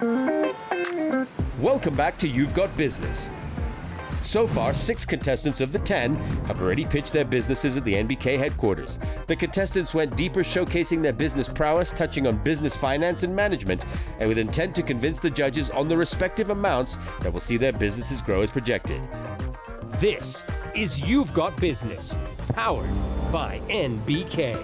Welcome back to You've Got Business. So far, 6 contestants of the 10 have already pitched their businesses at the NBK headquarters. The contestants went deeper, showcasing their business prowess, touching on business finance and management, and with intent to convince the judges on the respective amounts that will see their businesses grow as projected. This is You've Got Business, powered by NBK.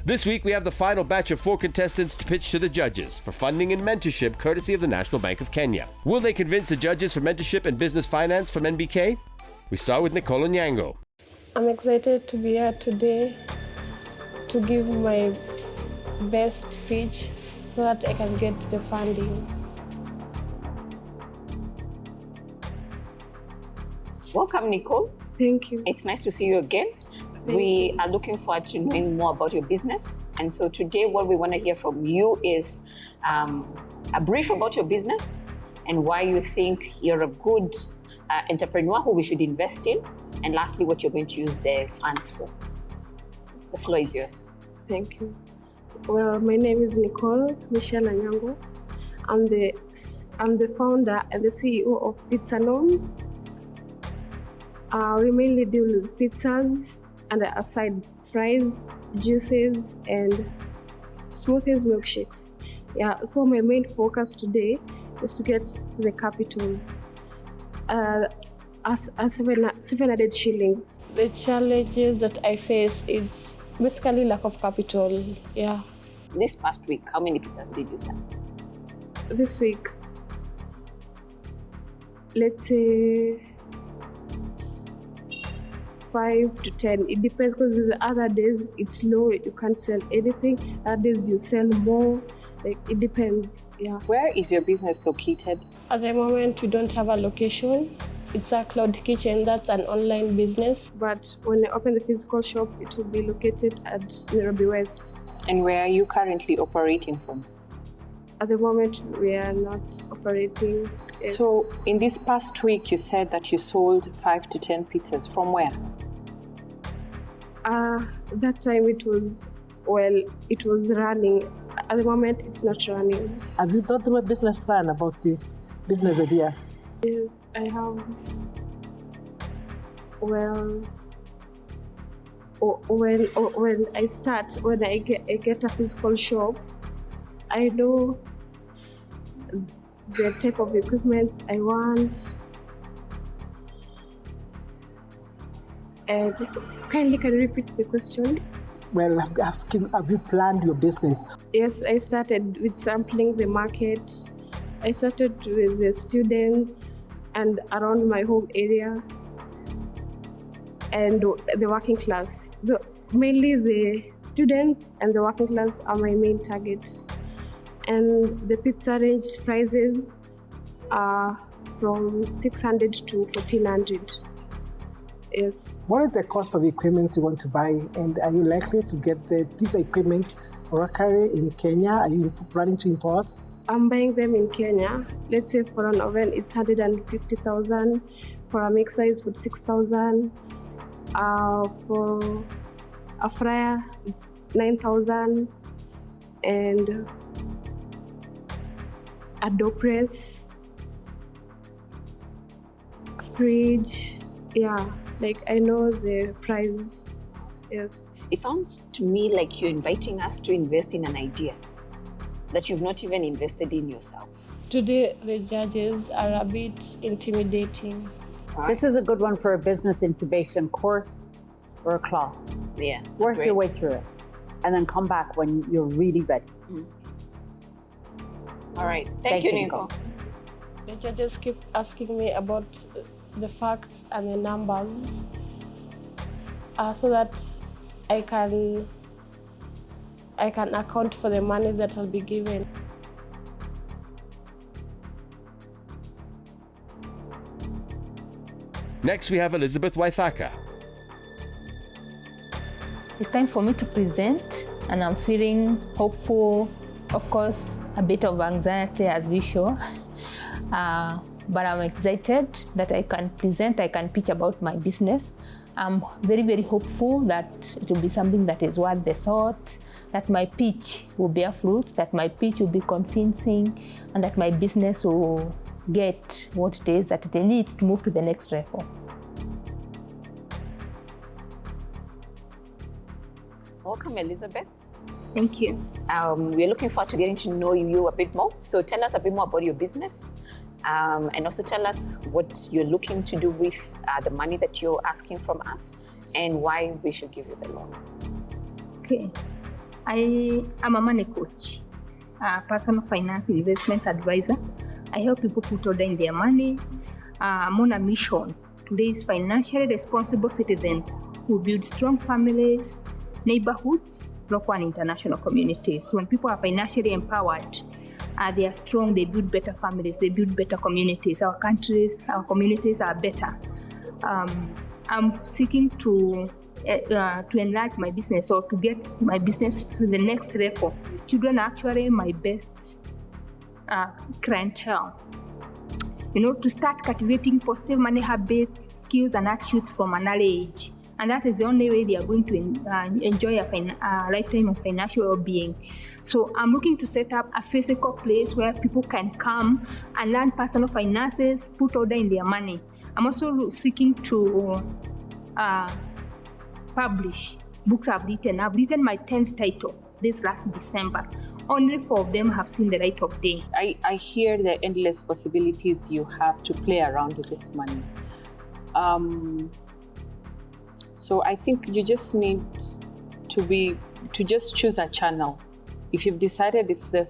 This week, we have the final batch of 4 contestants to pitch to the judges for funding and mentorship courtesy of the National Bank of Kenya. Will they convince the judges for mentorship and business finance from NBK? We start with Nicole and Yango. I'm excited to be here today to give my best pitch so that I can get the funding. Welcome, Nicole. Thank you. It's nice to see you again. We are looking forward to knowing more about your business. And so today what we want to hear from you is a brief about your business and why you think you're a good entrepreneur who we should invest in. And lastly, what you're going to use the funds for. The floor is yours. Thank you. Well, my name is Nicole Michelle Anyango. I'm the founder and the CEO of Pizza Nom. We mainly deal with pizzas, and aside fries, juices, and smoothies, milkshakes. Yeah, so my main focus today is to get the capital, 700 shillings. The challenges that I face, it's basically lack of capital, yeah. This past week, how many pizzas did you sell? This week, let's say 5 to 10. It depends, because the other days it's low, you can't sell anything. Other days you sell more. Like, it depends. Yeah. Where is your business located? At the moment, we don't have a location. It's a cloud kitchen. That's an online business. But when I open the physical shop, it will be located at Nairobi West. And where are you currently operating from? At the moment, we are not operating. So in this past week, you said that you sold 5 to 10 pizzas. From where? That time it was running. At the moment, it's not running. Have you thought through a business plan about this business idea? Yes, I have. Well, when I get a physical shop, I know the type of equipment I want. And kindly, can you repeat the question? Well, I'm asking, have you planned your business? Yes, I started with sampling the market. I started with the students and around my home area and the working class. Mainly the students and the working class are my main targets. And the pizza range prices are from 600 to 1400. Yes. What is the cost of equipment you want to buy, and are you likely to get the pizza equipment locally in Kenya? Are you planning to import? I'm buying them in Kenya. Let's say for an oven, it's 150,000. For a mixer, it's 6,000. For a fryer, it's 9,000. And a dough press, a fridge, yeah. Like, I know the price, yes. It sounds to me like you're inviting us to invest in an idea that you've not even invested in yourself. Today, the judges are a bit intimidating. This is a good one for a business incubation course or a class. Yeah. Work your way through it and then come back when you're really ready. All right. Thank you, Nicole. The judges keep asking me about the facts and the numbers so that I can account for the money that will be given. Next, we have Elizabeth Waithaka. It's time for me to present, and I'm feeling hopeful. Of course, a bit of anxiety as usual, but I'm excited that I can present, I can pitch about my business, I'm very, very hopeful that it will be something that is worth the salt, that my pitch will bear fruit, that my pitch will be convincing, and that my business will get what it is that it needs to move to the next level. Welcome, Elizabeth. Thank you. We're looking forward to getting to know you a bit more. So tell us a bit more about your business, and also tell us what you're looking to do with the money that you're asking from us and why we should give you the loan. Okay. I am a money coach, a personal finance investment advisor. I help people put order in their money. I'm on a mission to raise financially responsible citizens who build strong families, neighborhoods, local and international communities. When people are financially empowered, they are strong, they build better families, they build better communities. Our countries, our communities are better. I'm seeking to enlarge my business or to get my business to the next level. Children are actually my best clientele. To start cultivating positive money habits, skills, and attitudes from an early age. And that is the only way they are going to enjoy a lifetime of financial well-being. So I'm looking to set up a physical place where people can come and learn personal finances, put order in their money. I'm also seeking to publish books I've written. I've written my 10th title this last December. Only 4 of them have seen the light of day. I hear the endless possibilities you have to play around with this money. So I think you just need to just choose a channel. If you've decided it's the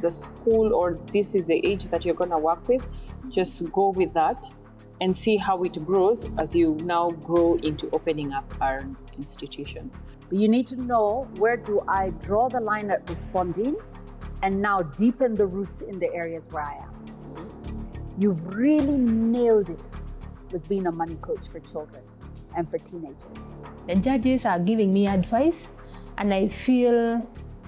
school or this is the age that you're going to work with, just go with that and see how it grows as you now grow into opening up our institution. You need to know, where do I draw the line at responding and now deepen the roots in the areas where I am. You've really nailed it with being a money coach for children and for teenagers. The judges are giving me advice, and I feel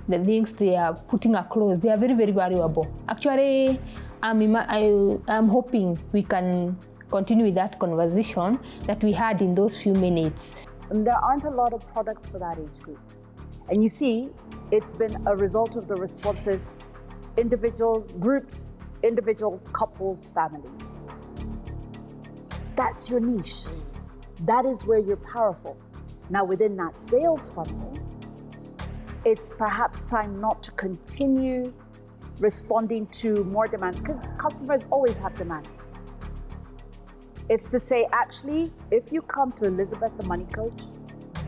the things they are putting across, they are very, very valuable. Actually, I'm hoping we can continue with that conversation that we had in those few minutes. And there aren't a lot of products for that age group. And you see, it's been a result of the responses, individuals, groups, individuals, couples, families. That's your niche. That is where you're powerful. Now, within that sales funnel, it's perhaps time not to continue responding to more demands, because customers always have demands. It's to say, actually, if you come to Elizabeth the Money Coach,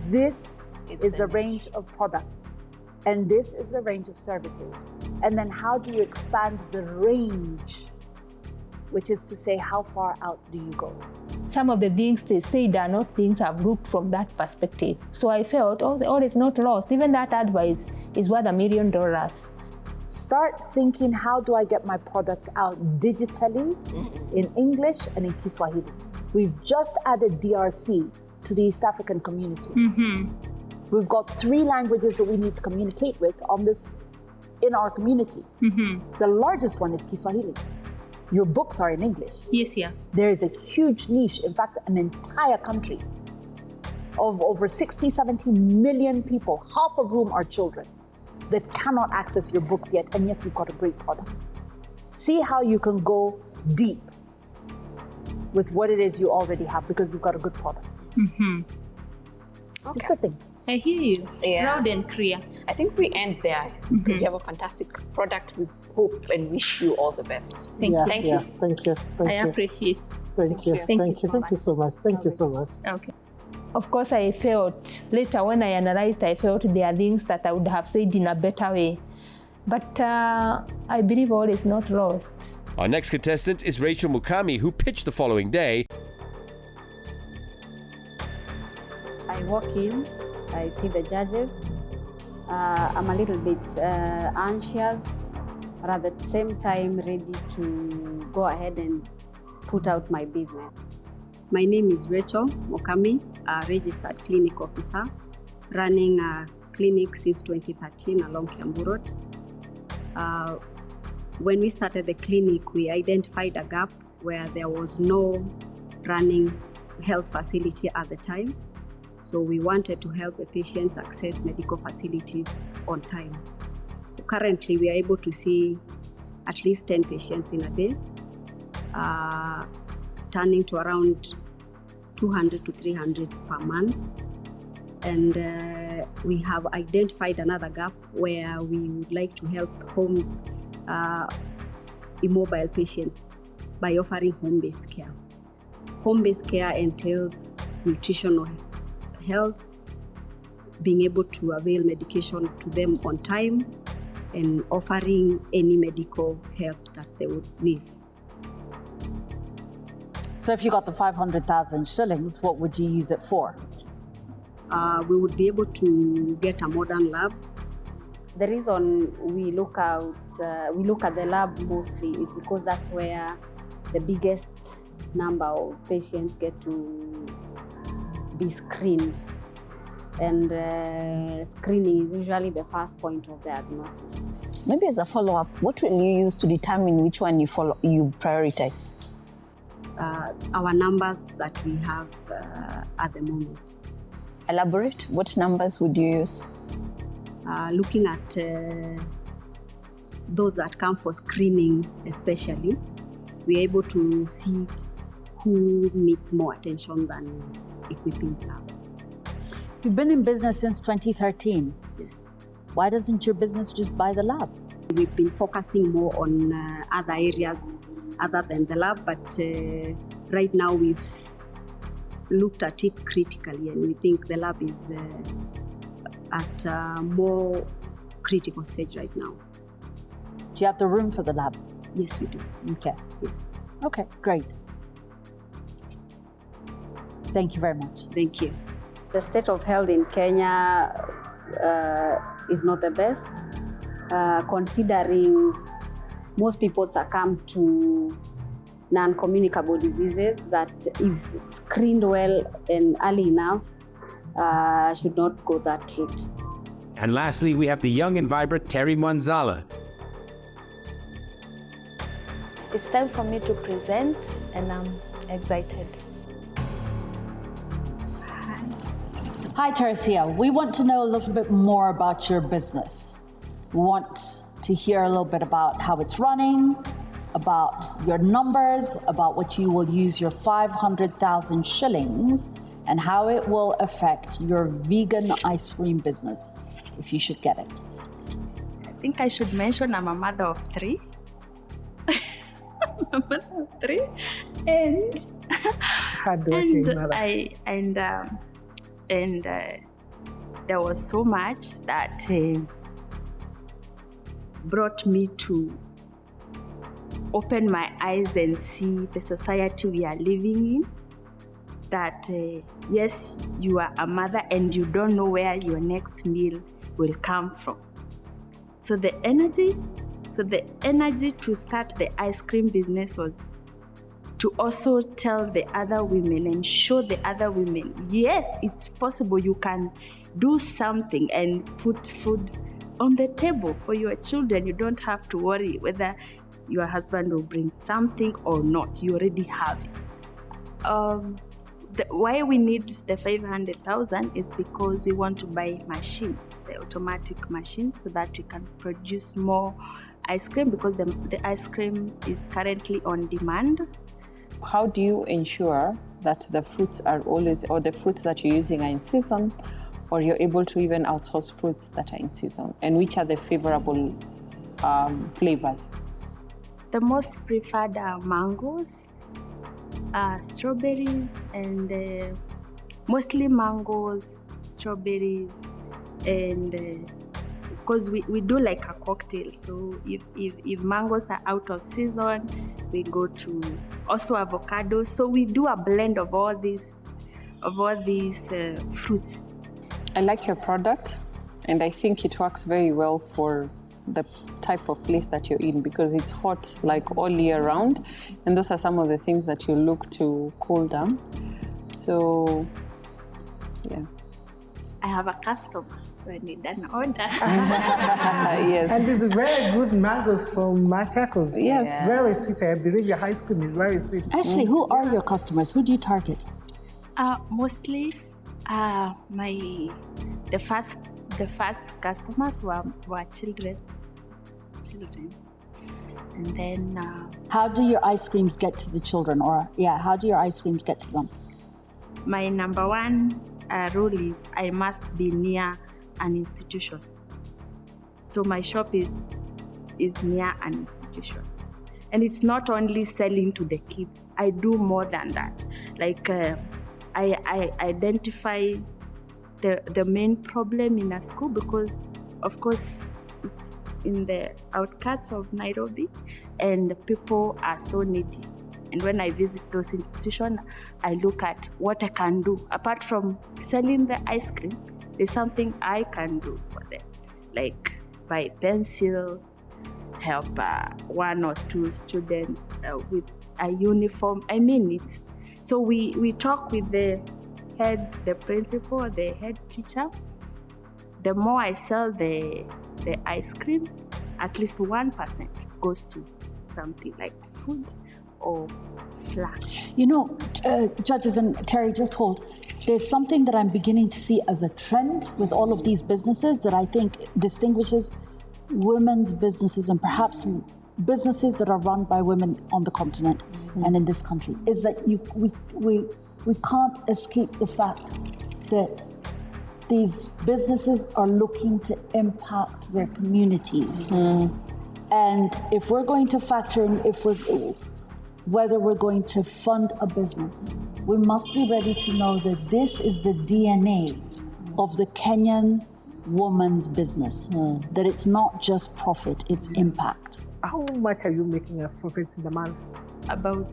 this is a range of products, and this is a range of services. And then how do you expand the range, which is to say, how far out do you go? Some of the things they said are not things I've looked from that perspective. So I felt, all is not lost. Even that advice is worth $1 million. Start thinking, how do I get my product out digitally, in English and in Kiswahili? We've just added DRC to the East African community. We've got 3 languages that we need to communicate with on this in our community. The largest one is Kiswahili. Your books are in English. Yes, yeah. There is a huge niche, in fact, an entire country of over 60, 70 million people, half of whom are children, that cannot access your books yet, and yet you've got a great product. See how you can go deep with what it is you already have, because you've got a good product. Just a thing. I hear you. Yeah. Loud and clear. I think we end there because you have a fantastic product. We hope and wish you all the best. Thank you. Thank you. Thank you. I appreciate. Thank you. Thank you so much. Thank you so much. Okay. Of course, I felt later when I analyzed, I felt there are things that I would have said in a better way. But I believe all is not lost. Our next contestant is Rachel Mukami, who pitched the following day. I walk in, I see the judges. I'm a little bit anxious, but at the same time ready to go ahead and put out my business. My name is Rachel Mukami, a registered clinic officer, running a clinic since 2013 along Kiambu Road. When we started the clinic, we identified a gap where there was no running health facility at the time. So we wanted to help the patients access medical facilities on time. So currently we are able to see at least 10 patients in a day, turning to around 200 to 300 per month. And we have identified another gap where we would like to help immobile patients by offering home-based care. Home-based care entails nutritional health, being able to avail medication to them on time, and offering any medical help that they would need. So if you got the 500,000 shillings, what would you use it for? We would be able to get a modern lab. The reason we look at the lab mostly is because that's where the biggest number of patients get to be screened. And screening is usually the first point of diagnosis. Maybe as a follow-up, what will you use to determine which one you prioritize? Our numbers that we have at the moment. Elaborate. What numbers would you use? Looking at those that come for screening especially, we're able to see who needs more attention than equipping lab. You've been in business since 2013. Yes. Why doesn't your business just buy the lab? We've been focusing more on other areas other than the lab, but right now we've looked at it critically, and we think the lab is at a more critical stage right now. Do you have the room for the lab? Yes, we do. Okay. Yes. Okay, great. Thank you very much. Thank you. The state of health in Kenya is not the best, considering most people succumb to non-communicable diseases that, if screened well and early enough, should not go that route. And lastly, we have the young and vibrant Terry Mwanzala. It's time for me to present, and I'm excited. Hi, Teresia. We want to know a little bit more about your business. We want to hear a little bit about how it's running, about your numbers, about what you will use your 500,000 shillings, and how it will affect your vegan ice cream business, if you should get it. I think I should mention I'm a mother of 3. I'm a mother of 3, and there was so much that brought me to open my eyes and see the society we are living in. That yes, you are a mother and you don't know where your next meal will come from. So the energy to start the ice cream business was to also tell the other women and show the other women, yes, it's possible. You can do something and put food on the table for your children. You don't have to worry whether your husband will bring something or not. You already have it. Why we need the 500,000 is because we want to buy machines, the automatic machines, so that we can produce more ice cream, because the ice cream is currently on demand. How do you ensure that the fruits are always, or the fruits that you're using are in season, or you're able to even outsource fruits that are in season? And which are the favorable flavors? The most preferred are mangoes, strawberries, and mostly mangoes, strawberries, and because we do like a cocktail. So if mangoes are out of season, we go to also avocados. So we do a blend of all these fruits. I like your product, and I think it works very well for the type of place that you're in, because it's hot like all year round, and those are some of the things that you look to cool down. So yeah, I have a customer, so I need an order. Yes. And these very good mangoes from Machakos. Yes. Yeah. Very sweet. I believe your high school is very sweet. Actually, who are your customers? Who do you target? Mostly The first customers were children, and then. How do your ice creams get to the children? How do your ice creams get to them? My number one rule is I must be near an institution. So my shop is near an institution. And it's not only selling to the kids. I do more than that. Like I identify the main problem in a school because, of course, it's in the outskirts of Nairobi and the people are so needy. And when I visit those institutions, I look at what I can do. Apart from selling the ice cream, there's something I can do for them, like buy pencils, help one or two students with a uniform. So we talk with the principal, the head teacher. The more I sell the ice cream, at least 1% goes to something like food or flour. Judges and Terry, just hold. There's something that I'm beginning to see as a trend with all of these businesses that I think distinguishes women's businesses and perhaps businesses that are run by women on the continent and in this country, is that we can't escape the fact that these businesses are looking to impact their communities. And if we're going to factor in whether we're going to fund a business, we must be ready to know that this is the DNA of the Kenyan woman's business, that it's not just profit, it's impact. How much are you making a profit in the month? About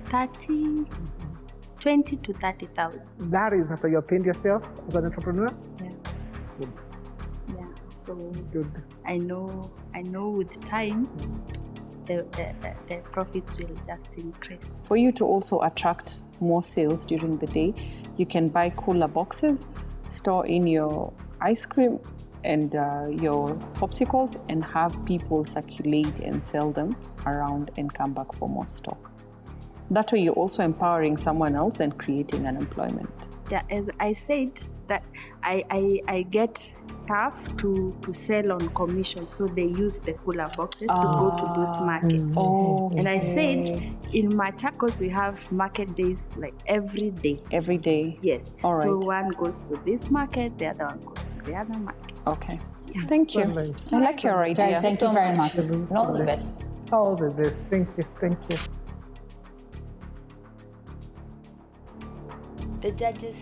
20 to 30,000. That is after you're paying yourself as an entrepreneur? Yeah. Good. Yeah. So good. I know with time the profits will just increase. For you to also attract more sales during the day, you can buy cooler boxes, store in your ice cream and your popsicles, and have people circulate and sell them around and come back for more stock. That way you're also empowering someone else and creating an employment. Yeah, as I said, that I get staff to sell on commission, so they use the cooler boxes to go to those markets. And I said, in Machakos we have market days like every day. Every day? Yes. All right. So one goes to this market, the other one goes to the other market. Okay. Yeah. Thank you. I like your idea. Thank you very much. All the best. All the best. Thank you. Thank you. The judges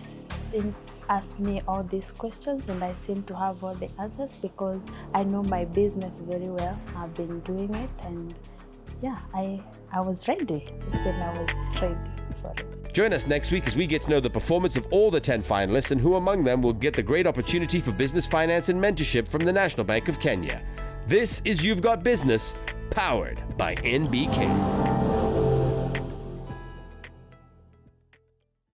seem ask me all these questions and I seem to have all the answers because I know my business very well. I've been doing it and I was ready. Then I was ready for it. Join us next week as we get to know the performance of all the 10 finalists and who among them will get the great opportunity for business finance and mentorship from the National Bank of Kenya. This is You've Got Business, powered by NBK.